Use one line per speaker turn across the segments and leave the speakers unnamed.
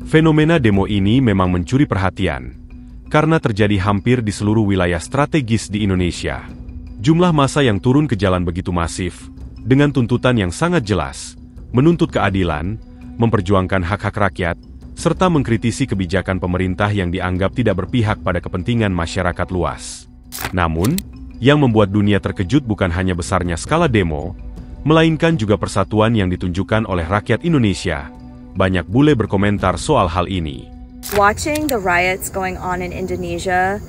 Fenomena demo ini memang mencuri perhatian, karena terjadi hampir di seluruh wilayah strategis di Indonesia. Jumlah massa yang turun ke jalan begitu masif, dengan tuntutan yang sangat jelas, menuntut keadilan, memperjuangkan hak-hak rakyat, serta mengkritisi kebijakan pemerintah yang dianggap tidak berpihak pada kepentingan masyarakat luas. Namun, yang membuat dunia terkejut bukan hanya besarnya skala demo, melainkan juga persatuan yang ditunjukkan oleh rakyat Indonesia. Banyak bule berkomentar soal hal ini.
Watching the riots going on in Indonesia,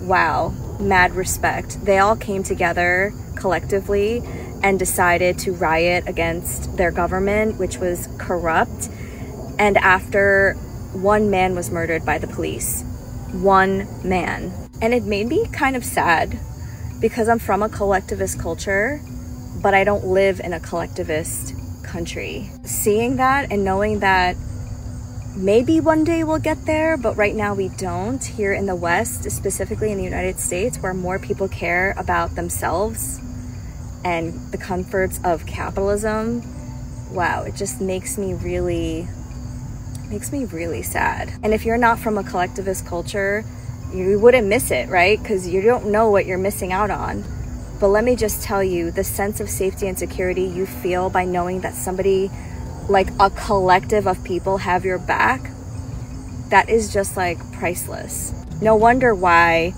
wow, mad respect. They all came together collectively and decided to riot against their government, which was corrupt. And after one man was murdered by the police. One man. And it made me kind of sad because I'm from a collectivist culture, but I don't live in a collectivist country. Seeing that and knowing that maybe one day we'll get there, but right now we don't here in the West, specifically in the United States, where more people care about themselves and the comforts of capitalism. Wow, it just makes me really sad. And if you're not from a collectivist culture, you wouldn't miss it, right? Because you don't know what you're missing out on. But let me just tell you, the sense of safety and security you feel by knowing that somebody, like a collective of people, have your back, that is just like priceless. No wonder why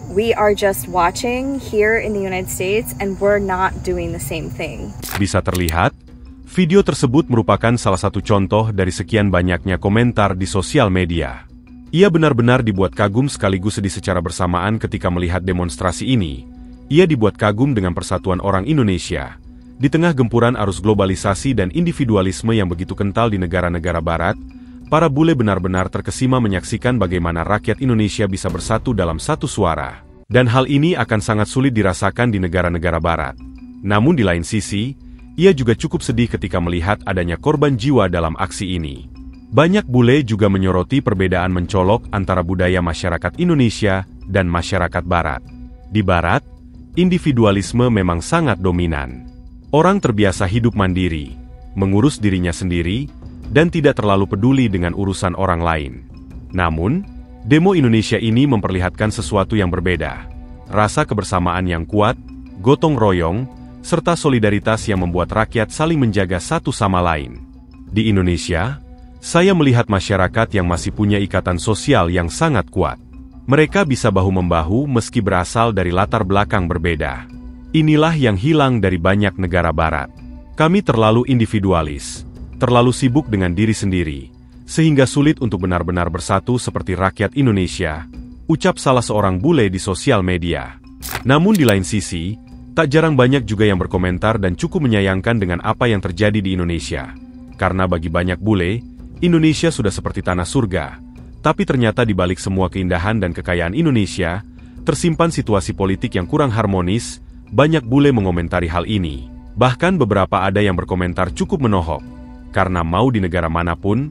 we are just watching here in the United States and we're not doing the same thing.
Bisa terlihat, video tersebut merupakan salah satu contoh dari sekian banyaknya komentar di sosial media. Ia benar-benar dibuat kagum sekaligus sedih secara bersamaan ketika melihat demonstrasi ini. Ia dibuat kagum dengan persatuan orang Indonesia. Di tengah gempuran arus globalisasi dan individualisme yang begitu kental di negara-negara barat, para bule benar-benar terkesima menyaksikan bagaimana rakyat Indonesia bisa bersatu dalam satu suara. Dan hal ini akan sangat sulit dirasakan di negara-negara barat. Namun di lain sisi, ia juga cukup sedih ketika melihat adanya korban jiwa dalam aksi ini. Banyak bule juga menyoroti perbedaan mencolok antara budaya masyarakat Indonesia dan masyarakat barat. Di barat, individualisme memang sangat dominan. Orang terbiasa hidup mandiri, mengurus dirinya sendiri, dan tidak terlalu peduli dengan urusan orang lain. Namun, demo Indonesia ini memperlihatkan sesuatu yang berbeda. Rasa kebersamaan yang kuat, gotong royong, serta solidaritas yang membuat rakyat saling menjaga satu sama lain. Di Indonesia, saya melihat masyarakat yang masih punya ikatan sosial yang sangat kuat. Mereka bisa bahu-membahu meski berasal dari latar belakang berbeda. Inilah yang hilang dari banyak negara barat. Kami terlalu individualis, terlalu sibuk dengan diri sendiri, sehingga sulit untuk benar-benar bersatu seperti rakyat Indonesia, ucap salah seorang bule di sosial media. Namun di lain sisi, tak jarang banyak juga yang berkomentar dan cukup menyayangkan dengan apa yang terjadi di Indonesia. Karena bagi banyak bule, Indonesia sudah seperti tanah surga. Tapi ternyata di balik semua keindahan dan kekayaan Indonesia, tersimpan situasi politik yang kurang harmonis. Banyak bule mengomentari hal ini. Bahkan beberapa ada yang berkomentar cukup menohok. Karena mau di negara manapun,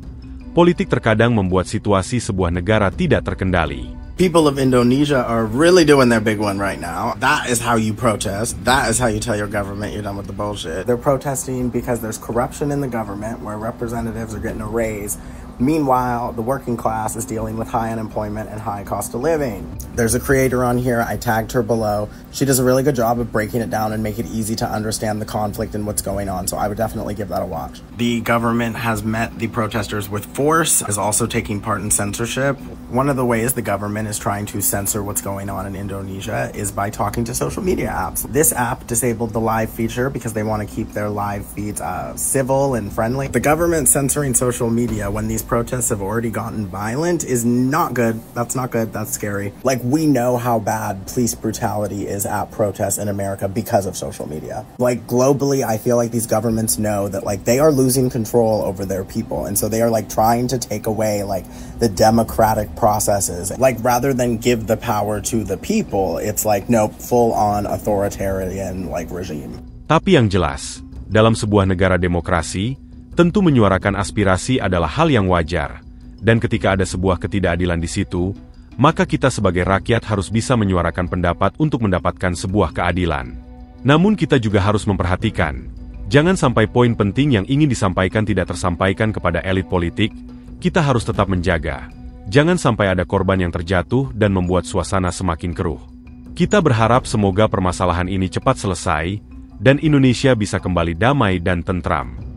politik terkadang membuat situasi sebuah negara tidak terkendali.
People of Indonesia are really doing their big one right now. That is how you protest. That is how you tell your government you're done with the bullshit. They're protesting because there's corruption in the government where representatives are getting a raise. Meanwhile, the working class is dealing with high unemployment and high cost of living. There's a creator on here, I tagged her below. She does a really good job of breaking it down and make it easy to understand the conflict and what's going on, so I would definitely give that a watch. The government has met the protesters with force, is also taking part in censorship. One of the ways the government is trying to censor what's going on in Indonesia is by talking to social media apps. This app disabled the live feature because they want to keep their live feeds civil and friendly. The government censoring social media when these protests have already gotten violent is not good. That's not good. That's scary. Like, we know how bad police brutality is at protests in America because of social media. Like, globally, I feel like these governments know that, like, they are losing control over their people. And so they are, like, trying to take away, like, the democratic processes. Like, rather than give the power to the people, it's like, nope, full-on authoritarian, like, regime.
Tapi yang jelas, dalam sebuah negara demokrasi, tentu menyuarakan aspirasi adalah hal yang wajar, dan ketika ada sebuah ketidakadilan di situ, maka kita sebagai rakyat harus bisa menyuarakan pendapat untuk mendapatkan sebuah keadilan. Namun kita juga harus memperhatikan, jangan sampai poin penting yang ingin disampaikan tidak tersampaikan kepada elit politik, Kita harus tetap menjaga. Jangan sampai ada korban yang terjatuh dan membuat suasana semakin keruh. Kita berharap semoga permasalahan ini cepat selesai, dan Indonesia bisa kembali damai dan tentram.